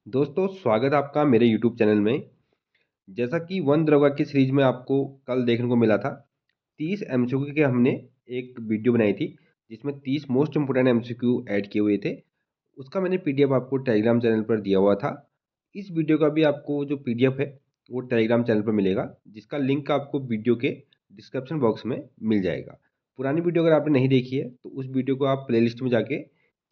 दोस्तों स्वागत है आपका मेरे यूट्यूब चैनल में। जैसा कि वन दरोगा की सीरीज में आपको कल देखने को मिला था, 30 एमसीक्यू के हमने एक वीडियो बनाई थी जिसमें 30 मोस्ट इंपोर्टेंट एमसीक्यू ऐड किए हुए थे। उसका मैंने पीडीएफ आपको टेलीग्राम चैनल पर दिया हुआ था। इस वीडियो का भी आपको जो पीडीएफ है वो टेलीग्राम चैनल पर मिलेगा, जिसका लिंक आपको वीडियो के डिस्क्रिप्शन बॉक्स में मिल जाएगा। पुरानी वीडियो अगर आपने नहीं देखी है तो उस वीडियो को आप प्लेलिस्ट में जाके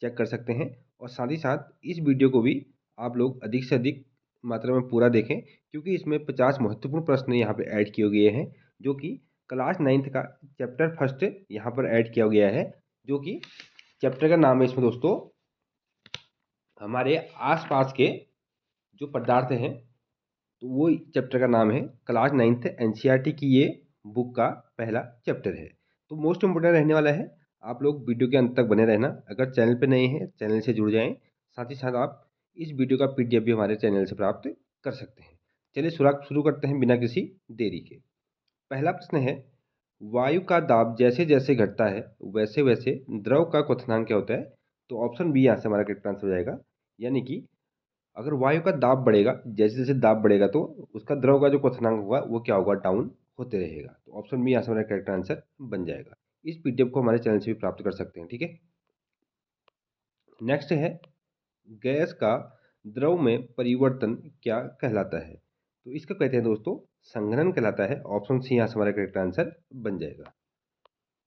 चेक कर सकते हैं, और साथ ही साथ इस वीडियो को भी आप लोग अधिक से अधिक मात्रा में पूरा देखें, क्योंकि इसमें 50 महत्वपूर्ण प्रश्न यहाँ पे ऐड किए गए हैं, जो कि क्लास 9th का चैप्टर फर्स्ट यहाँ पर ऐड किया गया है। जो कि चैप्टर का नाम है इसमें दोस्तों, हमारे आसपास के जो पदार्थ हैं, तो वो चैप्टर का नाम है। क्लास 9th एनसीईआरटी की ये बुक का पहला चैप्टर है, तो मोस्ट इम्पोर्टेंट रहने वाला है। आप लोग वीडियो के अंत तक बने रहना। अगर चैनल पे नए हैं चैनल से जुड़ जाएं, साथ ही साथ आप इस वीडियो का पीडीएफ भी हमारे चैनल से प्राप्त कर सकते हैं। चलिए शुरू करते हैं बिना किसी देरी के। पहला प्रश्न है, वायु का दाब जैसे जैसे घटता है वैसे वैसे द्रव का क्वथनांक क्या होता है? तो ऑप्शन बी यहाँ से हमारा करेक्ट आंसर हो जाएगा। यानी कि अगर वायु का दाब बढ़ेगा, जैसे जैसे दाब बढ़ेगा तो उसका द्रव का जो क्वथनांक होगा वो क्या होगा? डाउन होते रहेगा। तो ऑप्शन बी यहाँ से हमारा करेक्ट आंसर बन जाएगा। इस पीडीएफ को हमारे चैनल से भी प्राप्त कर सकते हैं, ठीक है। नेक्स्ट है, गैस का द्रव में परिवर्तन क्या कहलाता है? तो इसका कहते हैं दोस्तों संघनन कहलाता है। ऑप्शन सी यहाँ से हमारा करेक्ट आंसर बन जाएगा।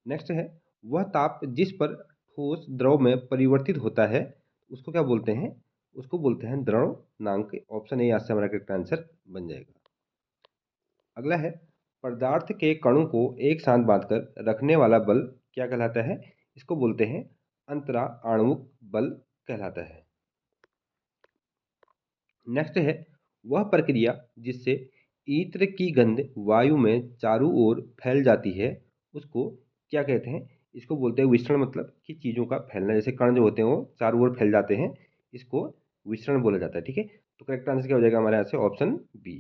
नेक्स्ट है, वह ताप जिस पर ठोस द्रव में परिवर्तित होता है उसको क्या बोलते हैं? उसको बोलते हैं द्रवणांक। ऑप्शन ए यहाँ से हमारा करेक्ट आंसर बन जाएगा। अगला है, पदार्थ के कणों को एक साथ बांधकर रखने वाला बल क्या कहलाता है? इसको बोलते हैं अंतरा आणविक बल कहलाता है। नेक्स्ट है, वह प्रक्रिया जिससे ईत्र की गंध वायु में चारों ओर फैल जाती है उसको क्या कहते हैं? इसको बोलते हैं विसरण, मतलब कि चीज़ों का फैलना। जैसे कण जो होते हैं वो चारों ओर फैल जाते हैं, इसको विसरण बोला जाता है, ठीक है। तो करेक्ट आंसर क्या हो जाएगा हमारे यहाँ से? Option B.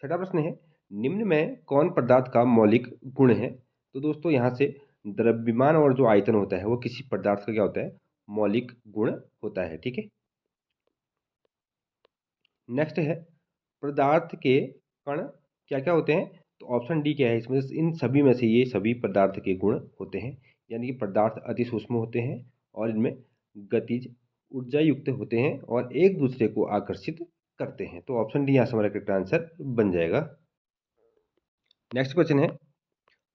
छठा प्रश्न है, निम्न में कौन पदार्थ का मौलिक गुण है? तो दोस्तों यहाँ से द्रव्यमान और जो आयतन होता है वो किसी पदार्थ का क्या होता है? मौलिक गुण होता है, ठीक है। नेक्स्ट है, पदार्थ के कण क्या क्या होते हैं? तो ऑप्शन डी क्या है इसमें? इन सभी में से ये सभी पदार्थ के गुण होते हैं। यानी कि पदार्थ अति सूक्ष्म होते हैं और इनमें गतिज ऊर्जा युक्त होते हैं और एक दूसरे को आकर्षित करते हैं। तो ऑप्शन डी यहाँ से हमारा करेक्ट आंसर बन जाएगा। नेक्स्ट क्वेश्चन है,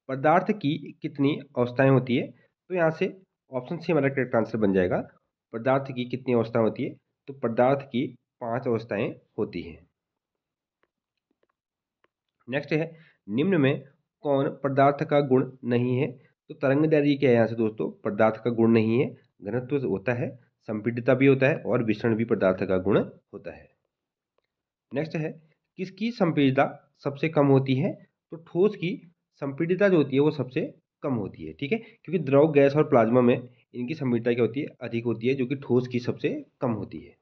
पदार्थ की कितनी अवस्थाएं होती है? तो यहाँ से ऑप्शन सी हमारा करेक्ट आंसर बन जाएगा। पदार्थ की कितनी अवस्थाएं होती है? तो पदार्थ की 5 अवस्थाएं होती हैं। नेक्स्ट है, निम्न में कौन पदार्थ का गुण नहीं है? तो तरंगदैर्घ्य क्या है यहाँ से दोस्तों? पदार्थ का गुण नहीं है। घनत्व होता है, संपीडितता भी होता है और विसरण भी पदार्थ का गुण होता है। नेक्स्ट है, किसकी संपीडितता सबसे कम होती है? तो ठोस की संपीडितता जो होती है वो सबसे कम होती है, ठीक है। क्योंकि द्रव, गैस और प्लाज्मा में इनकी संपीडितता क्या होती है? अधिक होती है, जो कि ठोस की सबसे कम होती है।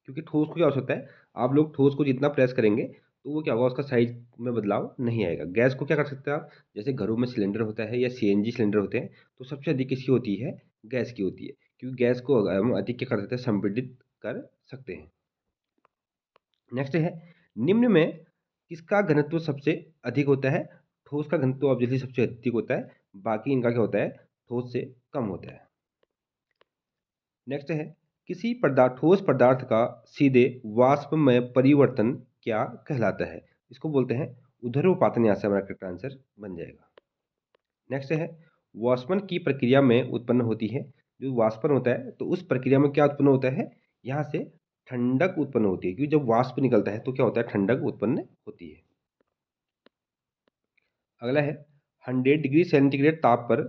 क्योंकि ठोस को क्या हो सकता है, आप लोग ठोस को जितना प्रेस करेंगे तो वो क्या होगा, उसका साइज में बदलाव नहीं आएगा। गैस को क्या कर सकते हैं आप? जैसे घरों में सिलेंडर होता है या सीएनजी सिलेंडर होते हैं, तो सबसे अधिक किसकी होती है? गैस की होती है। क्योंकि गैस को अगर हम अधिक क्या कर सकते हैं? संपीड़ित कर सकते हैं। नेक्स्ट है, निम्न में किसका घनत्व सबसे अधिक होता है? ठोस का घनत्व ऑब्वियसली सबसे अधिक होता है, बाकी इनका क्या होता है? ठोस से कम होता है। नेक्स्ट है, किसी पदार्थ, ठोस पदार्थ का सीधे वाष्प में परिवर्तन क्या कहलाता है? इसको बोलते हैं ऊर्ध्वपातन। यहाँ से हमारा करेक्ट आंसर बन जाएगा। नेक्स्ट है, वाष्पन की प्रक्रिया में उत्पन्न होती है। जो वाष्पन होता है तो उस प्रक्रिया में क्या उत्पन्न होता है? यहाँ से ठंडक उत्पन्न होती है, क्योंकि जब वाष्प निकलता है तो क्या होता है? ठंडक उत्पन्न होती है। अगला है, 100 डिग्री सेंटीग्रेड ताप पर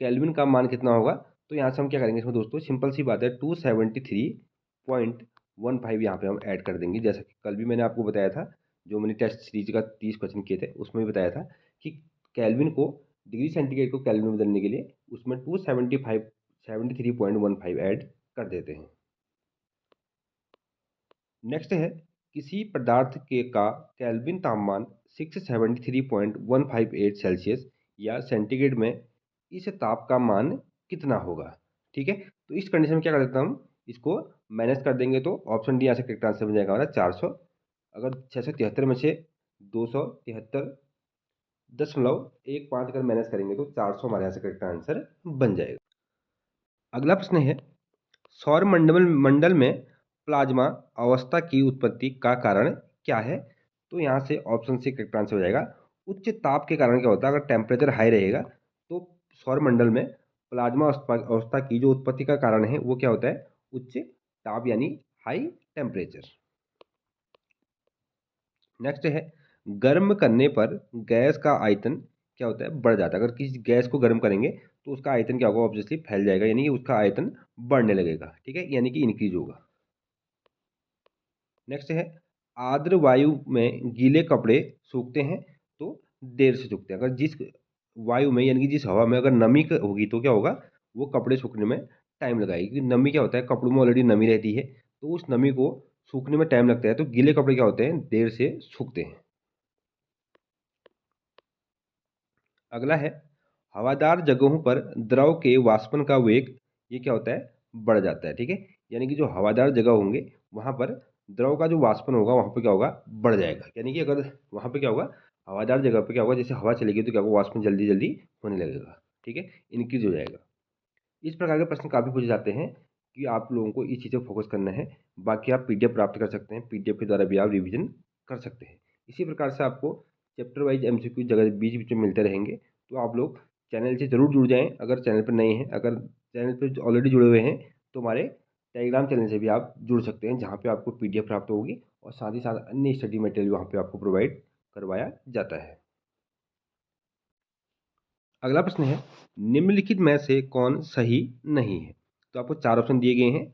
केल्विन का मान कितना होगा? तो यहाँ से हम क्या करेंगे इसमें दोस्तों? सिंपल सी बात है, 273.15 यहाँ पे हम ऐड कर देंगे। जैसा कि कल भी मैंने आपको बताया था, जो मैंने टेस्ट सीरीज का 30 क्वेश्चन किए थे उसमें भी बताया था कि केल्विन को, डिग्री सेंटीग्रेड को केल्विन में बदलने के लिए उसमें 273.15 ऐड कर देते हैं। नेक्स्ट है, किसी पदार्थ के का केल्विन तापमान 673.158 सेल्सियस या सेंटीग्रेड में इस ताप का मान कितना होगा? ठीक है, तो इस कंडीशन में क्या कर देता हूँ, इसको माइनस कर देंगे तो ऑप्शन डी यहाँ से करेक्ट आंसर बन जाएगा हमारा 400। अगर 673 में से 273.15 अगर माइनस करेंगे तो 400 हमारे यहाँ से करेक्ट आंसर बन जाएगा। अगला प्रश्न है, सौर मंडल में प्लाज्मा अवस्था की उत्पत्ति का कारण क्या है? तो यहाँ से ऑप्शन सी करेक्ट आंसर हो जाएगा। उच्च ताप के कारण क्या होता है, अगर टेम्परेचर हाई रहेगा तो सौर मंडल में प्लाज्मा अवस्था की जो उत्पत्ति का कारण है वो क्या होता है, उच्च ताप यानी हाई टेम्परेचर। नेक्स्ट है, गर्म करने पर गैस का आयतन क्या होता है, बढ़ जाता है। अगर किसी गैस को गर्म करेंगे तो उसका आयतन क्या होगा, ऑब्वियसली फैल जाएगा, यानी कि उसका आयतन बढ़ने लगेगा, ठीक है, यानी कि इंक्रीज होगा। नेक्स्ट है, आर्द्र वायु में गीले कपड़े सूखते हैं तो देर से सूखते हैं। अगर जिस वायु में यानी कि जिस हवा में अगर नमी होगी तो क्या होगा, वो कपड़े सूखने में टाइम लगाएगी, क्योंकि नमी क्या होता है, कपड़ों में ऑलरेडी नमी रहती है, तो उस नमी को सूखने में टाइम लगता है, तो गीले कपड़े क्या होते हैं, देर से सूखते हैं। अगला है, हवादार जगहों पर द्रव के वाष्पन का वेग ये क्या होता है, बढ़ जाता है, ठीक है, यानी कि जो हवादार जगह होंगे वहां पर द्रव का जो वाष्पन होगा वहां पर क्या होगा, बढ़ जाएगा, यानी कि अगर वहां पर क्या होगा, हवादार जगह पर क्या होगा, जैसे हवा चलेगी तो क्या होगा, वाष्पन जल्दी जल्दी होने लगेगा, ठीक है, इंक्रीज हो जाएगा। इस प्रकार के प्रश्न काफी पूछे जाते हैं कि आप लोगों को इस चीज़ पर फोकस करना है। बाकी आप पीडीएफ प्राप्त कर सकते हैं, पीडीएफ के द्वारा भी आप रिवीजन कर सकते हैं। इसी प्रकार से आपको चैप्टर वाइज एमसीक्यू जगह बीच बीच में मिलते रहेंगे, तो आप लोग चैनल से जरूर जुड़ जाएं अगर चैनल पर नए हैं। अगर चैनल पर ऑलरेडी जुड़े हुए हैं तो हमारे टेलीग्राम चैनल से भी आप जुड़ सकते हैं, जहाँ पे आपको पीडीएफ प्राप्त होगी और साथ ही साथ अन्य स्टडी मटेरियल वहाँ पे आपको प्रोवाइड करवाया जाता है। अगला प्रश्न है, निम्नलिखित में से कौन सही नहीं है? तो आपको चार ऑप्शन दिए गए हैं।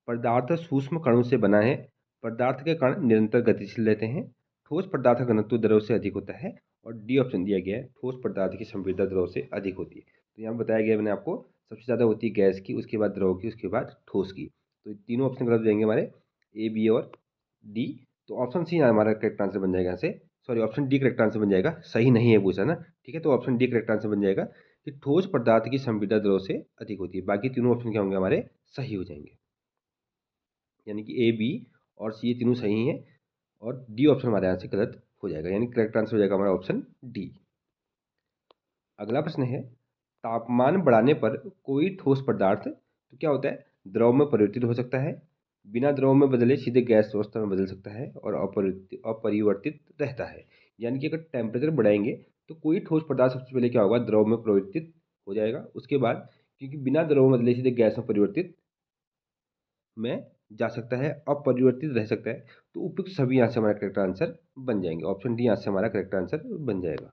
पदार्थ सूक्ष्म कणों से बना है, पदार्थ के कण निरंतर गतिशील रहते हैं, ठोस पदार्थ का घनत्व द्रव से अधिक होता है, और डी ऑप्शन दिया गया है, ठोस पदार्थ की संवेदना द्रव से अधिक होती है। तो यहाँ बताया गया मैंने आपको, सबसे ज़्यादा होती है गैस की, उसके बाद द्रव की, उसके बाद ठोस की। तो तीनों ऑप्शन गलत जाएंगे हमारे, ए, बी और डी। तो ऑप्शन सी हमारा करेक्ट आंसर बन जाएगा यहाँ से, sorry option D correct answer बन जाएगा, सही नहीं है पूछा ना, ठीक है, तो ऑप्शन डी करेक्ट आंसर बन जाएगा कि ठोस पदार्थ की संवेदना द्रव से अधिक होती है। बाकी तीनों ऑप्शन क्या होंगे हमारे, सही हो जाएंगे, यानी कि ए, बी और सी ये तीनों सही हैं, और डी ऑप्शन हमारे यहाँ से गलत हो जाएगा, यानी करेक्ट आंसर हो जाएगा हमारा ऑप्शन डी। अगला प्रश्न है, तापमान बढ़ाने पर कोई ठोस पदार्थ तो क्या होता है, द्रव में परिवर्तित हो सकता है, बिना द्रव में बदले सीधे गैस अवस्था में बदल सकता है, और अपरिवर्तित रहता है। यानी कि अगर टेम्परेचर बढ़ाएंगे तो कोई ठोस पदार्थ सबसे पहले क्या होगा, द्रव में परिवर्तित हो जाएगा, उसके बाद क्योंकि बिना द्रव में बदले सीधे गैस में परिवर्तित में जा सकता है, अपरिवर्तित रह सकता है, तो उपयुक्त सभी यहाँ से हमारा करेक्ट आंसर बन जाएंगे। ऑप्शन डी यहाँ से हमारा करेक्ट आंसर बन जाएगा।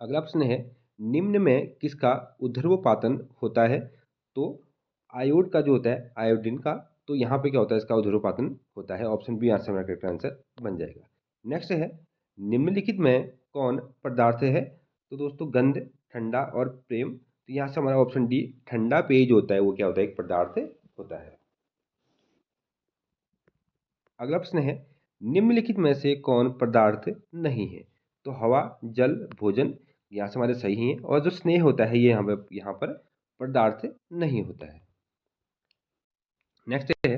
अगला प्रश्न है, निम्न में किसका ऊर्ध्वपातन होता है? तो आयोड का जो होता है, आयोडीन का, तो यहाँ पे क्या होता है, इसका ऊर्ध्वपातन होता है। ऑप्शन बी यहाँ से हमारा करेक्ट आंसर बन जाएगा। नेक्स्ट है, निम्नलिखित में कौन पदार्थ है? तो दोस्तों गंध, ठंडा और प्रेम, तो यहाँ से हमारा ऑप्शन डी ठंडा पेय जो होता है वो क्या होता है, एक पदार्थ होता है। अगला प्रश्न है, निम्नलिखित में से कौन पदार्थ नहीं है? तो हवा, जल, भोजन, यहाँ से हमारे सही हैं, और जो स्नेह होता है ये यहाँ पर पदार्थ नहीं होता है। नेक्स्ट है,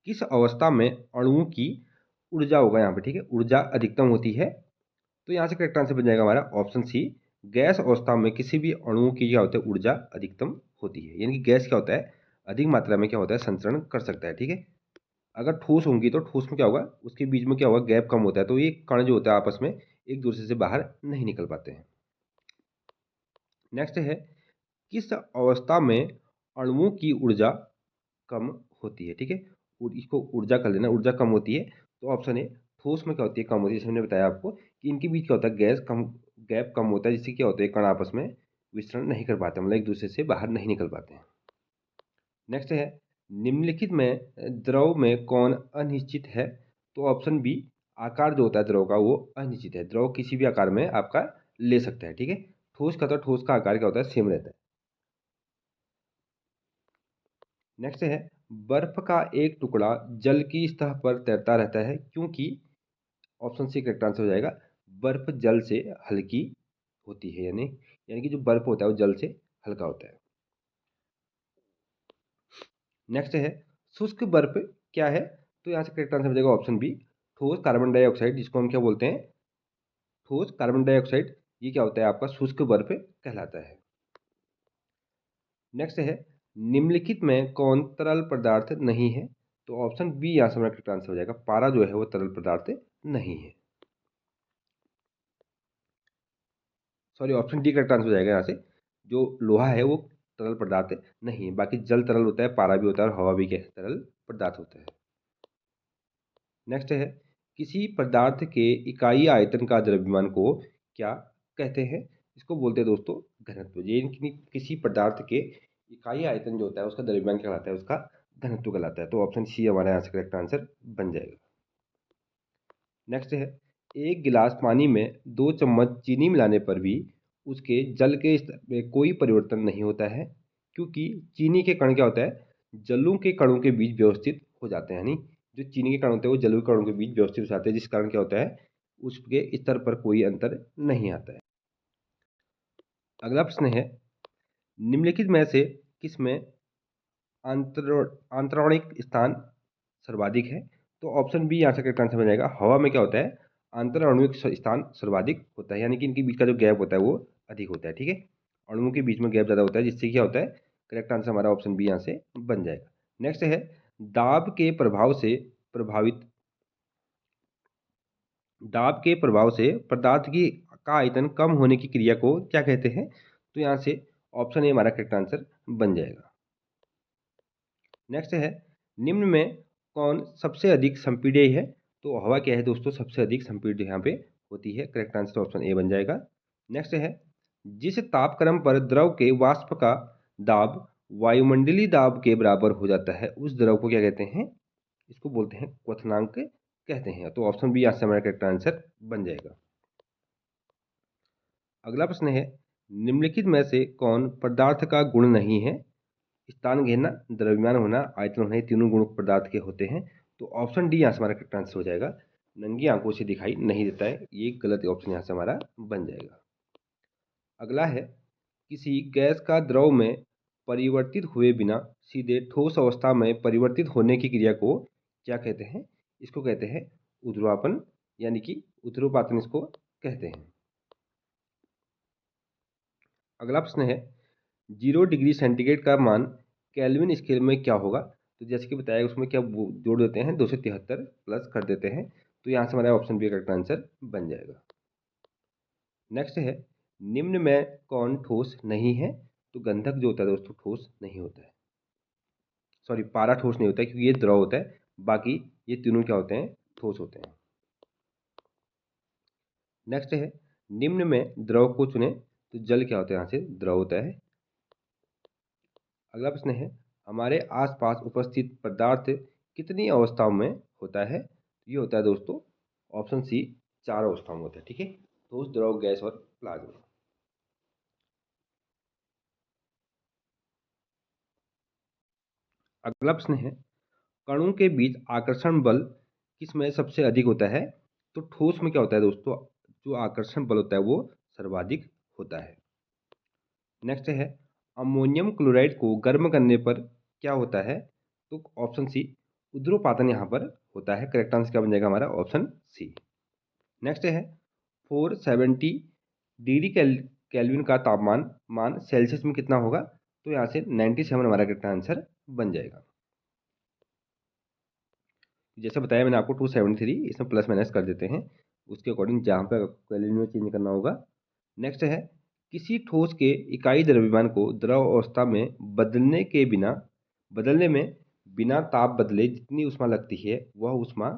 किस अवस्था में अणुओं की ऊर्जा होगा यहाँ पे, ठीक है, ऊर्जा अधिकतम होती है? तो यहाँ से करेक्ट आंसर बन जाएगा हमारा ऑप्शन सी, गैस अवस्था में किसी भी अणुओं की क्या होता है, ऊर्जा अधिकतम होती है, यानी कि गैस क्या होता है, अधिक मात्रा में क्या होता है, संचरण कर सकता है, ठीक है। अगर ठोस होंगी तो ठोस में क्या होगा, उसके बीच में क्या होगा, गैप कम होता है, तो ये कण जो होता है आपस में एक दूसरे से बाहर नहीं निकल पाते हैं। नेक्स्ट है, किस अवस्था में अणुओं की ऊर्जा कम होती है, ठीक है, इसको ऊर्जा कर लेना, ऊर्जा कम होती है, तो ऑप्शन है, ठोस में क्या होती है, कम होती है, जैसे मैंने बताया आपको कि इनके बीच क्या होता है, गैस कम, गैप कम होता है, जिससे क्या होता है, कण आपस में विचरण नहीं कर पाते, मतलब एक दूसरे से बाहर नहीं निकल पाते हैं। नेक्स्ट है, निम्नलिखित में द्रव में कौन अनिश्चित है? तो ऑप्शन बी, आकार जो होता है द्रव का वो अनिश्चित है, द्रव किसी भी आकार में आपका ले सकता है, ठीक है। ठोस का, तो ठोस का आकार क्या होता है, सेम रहता है। नेक्स्ट है, बर्फ का एक टुकड़ा जल की सतह पर तैरता रहता है क्योंकि, ऑप्शन सी करेक्ट आंसर हो जाएगा, बर्फ जल से हल्की होती है, यानी यानी कि जो बर्फ होता है वो जल से हल्का होता है। नेक्स्ट है शुष्क बर्फ क्या है? तो यहाँ से करेक्ट आंसर हो जाएगा ऑप्शन बी, ठोस कार्बन डाइऑक्साइड, जिसको हम क्या बोलते हैं, ठोस कार्बन डाइऑक्साइड। ये क्या होता है आपका शुष्क बर्फ कहलाता है। नेक्स्ट है निम्नलिखित में कौन तरल पदार्थ नहीं है? तो ऑप्शन बी यहाँ से हमारा करेक्ट आंसर हो जाएगा, पारा जो है वो तरल पदार्थ नहीं है। Sorry, option D correct answer हो जाएगा यहाँ से, जो लोहा है वो तरल पदार्थ नहीं है। बाकी जल तरल होता है, पारा भी होता है और हवा भी क्या है, तरल पदार्थ होता है। नेक्स्ट है किसी पदार्थ के इकाई आयतन का द्रव्यमान को क्या कहते हैं? इसको बोलते हैं दोस्तों घनत्व। ये किसी पदार्थ के इकाई आयतन जो होता है उसका द्रव्यमान क्या कहलाता है, उसका घनत्व कहलाता है। तो ऑप्शन सी हमारा यहाँ से करेक्ट आंसर बन जाएगा। नेक्स्ट है एक गिलास पानी में 2 चम्मच चीनी मिलाने पर भी उसके जल के स्तर में कोई परिवर्तन नहीं होता है, क्योंकि चीनी के कण क्या होता है, जलों के कणों के बीच व्यवस्थित हो जाते हैं। यानी जो चीनी के कण होते हैं वो जलों के कणों के बीच व्यवस्थित हो जाते हैं, जिस कारण क्या होता है, उसके स्तर पर कोई अंतर नहीं आता है। अगला प्रश्न है निम्नलिखित में से किसमें आंतराणिक स्थान सर्वाधिक है? तो ऑप्शन बी यहाँ से करेक्ट आंसर हो जाएगा, हवा में क्या होता है, आंतराणुविक स्थान सर्वाधिक होता है, यानी कि इनके बीच का जो गैप होता है वो अधिक होता है। ठीक है, अणुओं के बीच में गैप ज़्यादा होता है, जिससे क्या होता है, करेक्ट आंसर हमारा ऑप्शन बी यहाँ से बन जाएगा। नेक्स्ट है दाब के प्रभाव से प्रभावित दाब के प्रभाव से पदार्थ की का आयतन कम होने की क्रिया को क्या कहते हैं? तो यहाँ से ऑप्शन ए हमारा करेक्ट आंसर बन जाएगा। नेक्स्ट है निम्न में कौन सबसे अधिक संपीड्य है? तो हवा क्या है दोस्तों, सबसे अधिक संपीड्य यहाँ पे होती है। करेक्ट आंसर ऑप्शन ए बन जाएगा। नेक्स्ट है जिस तापक्रम पर द्रव के वाष्प का दाब वायुमंडलीय दाब के बराबर हो जाता है उस द्रव को क्या कहते हैं? इसको बोलते हैं क्वथनांक कहते हैं। तो ऑप्शन बी यहाँ से हमारा करेक्ट आंसर बन जाएगा। अगला प्रश्न है निम्नलिखित में से कौन पदार्थ का गुण नहीं है? स्थान घेरना, द्रव्यमान होना, आयतन होना, ये तीनों गुण पदार्थ के होते हैं। तो ऑप्शन डी यहाँ से हमारा करेक्ट आंसर हो जाएगा, नंगी आंखों से दिखाई नहीं देता है। ये गलत ऑप्शन यहाँ से हमारा बन जाएगा। अगला है किसी गैस का द्रव में परिवर्तित हुए बिना सीधे ठोस अवस्था में परिवर्तित होने की क्रिया को क्या कहते हैं? इसको कहते हैं ऊर्ध्वापन, यानी कि ऊर्ध्वपातन इसको कहते हैं। अगला प्रश्न है 0 डिग्री सेंटीग्रेड का मान केल्विन स्केल में क्या होगा? तो जैसे कि बताया उसमें क्या जोड़ देते हैं, 273 प्लस कर देते हैं। तो यहाँ से हमारा ऑप्शन बी करेक्ट आंसर बन जाएगा। नेक्स्ट है निम्न में कौन ठोस नहीं है? तो गंधक जो होता है दोस्तों ठोस नहीं होता है, सॉरी पारा ठोस नहीं होता है, क्योंकि ये द्रव होता है। बाकी ये तीनों क्या होते हैं, ठोस होते हैं। नेक्स्ट है निम्न में द्रव को चुने। तो जल क्या होता है, यहाँ से द्रव होता है। अगला प्रश्न है हमारे आसपास उपस्थित पदार्थ कितनी अवस्थाओं में होता है? ये होता है दोस्तों ऑप्शन सी, 4 अवस्थाओं में होता है। ठीक है, ठोस, द्रव, गैस और प्लाज्मा। अगला प्रश्न है कणों के बीच आकर्षण बल किस में सबसे अधिक होता है? तो ठोस में क्या होता है दोस्तों, जो आकर्षण बल होता है वो सर्वाधिक होता है। नेक्स्ट है अमोनियम क्लोराइड को गर्म करने पर क्या होता है? तो ऑप्शन सी, उद्रोपातन यहाँ पर होता है। करेक्ट आंसर क्या बन जाएगा हमारा, ऑप्शन सी। नेक्स्ट है 470 डिग्री केल्विन का तापमान मान सेल्सियस में कितना होगा? तो यहाँ से 97 हमारा करेक्ट आंसर बन जाएगा। जैसे बताया मैंने आपको 273, इसमें प्लस माइनस कर देते हैं उसके अकॉर्डिंग, जहाँ पे केल्विन में चेंज करना होगा। नेक्स्ट है किसी ठोस के इकाई द्रव्यमान को द्रव अवस्था में बदलने में बिना ताप बदले जितनी ऊष्मा लगती है वह ऊष्मा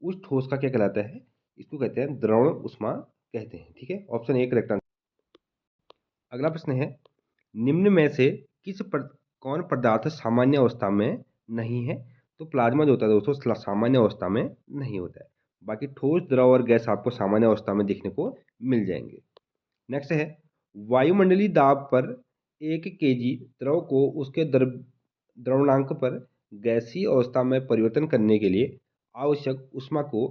उस ठोस का क्या कहलाता है? इसको कहते हैं द्रवण ऊष्मा कहते हैं। ठीक है, ऑप्शन ए करेक्ट आंसर। अगला प्रश्न है निम्न में से कौन पदार्थ सामान्य अवस्था में नहीं है? तो प्लाज्मा जो होता है दोस्तों सामान्य अवस्था में नहीं होता है। बाकी ठोस, द्रव और गैस आपको सामान्य अवस्था में देखने को मिल जाएंगे। नेक्स्ट है वायुमंडलीय दाब पर 1 kg द्रव को उसके द्रवणांक पर गैसीय अवस्था में परिवर्तन करने के लिए आवश्यक ऊष्मा को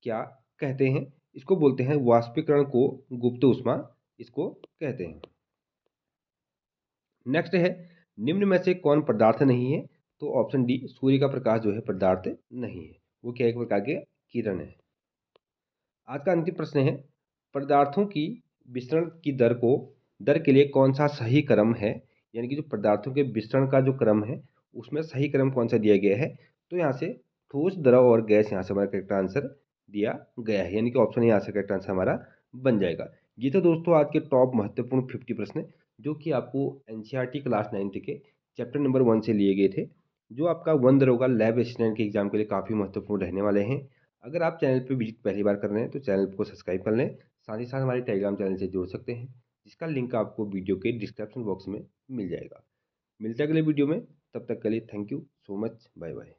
क्या कहते हैं? इसको बोलते हैं वाष्पीकरण को गुप्त ऊष्मा इसको कहते हैं। नेक्स्ट है निम्न में से कौन पदार्थ नहीं है? तो ऑप्शन डी सूर्य का प्रकाश जो है पदार्थ नहीं है, वो क्या एक प्रकार के किरण है। आज का अंतिम प्रश्न है, पदार्थों की विसरण की दर के लिए कौन सा सही क्रम है, यानी कि जो पदार्थों के विसरण का जो क्रम है उसमें सही क्रम कौन सा दिया गया है। तो यहाँ से ठोस, द्रव और गैस यहाँ से हमारा करेक्ट आंसर दिया गया है, यानी कि ऑप्शन यहाँ से करेक्ट आंसर हमारा बन जाएगा। ये तो दोस्तों आज के टॉप महत्वपूर्ण 50 प्रश्न जो कि आपको एनसीईआरटी क्लास 9th के चैप्टर नंबर 1 से लिए गए थे, जो आपका वन दरोगा लैब असिस्टेंट के एग्जाम के लिए काफ़ी महत्वपूर्ण रहने वाले हैं। अगर आप चैनल पे विजिट पहली बार कर रहे हैं तो चैनल को सब्सक्राइब कर लें, साथ ही साथ हमारे टेलीग्राम चैनल से जुड़ सकते हैं, जिसका लिंक आपको वीडियो के डिस्क्रिप्शन बॉक्स में मिल जाएगा। मिलते हैं अगले वीडियो में, तब तक के लिए thank you so much, bye bye.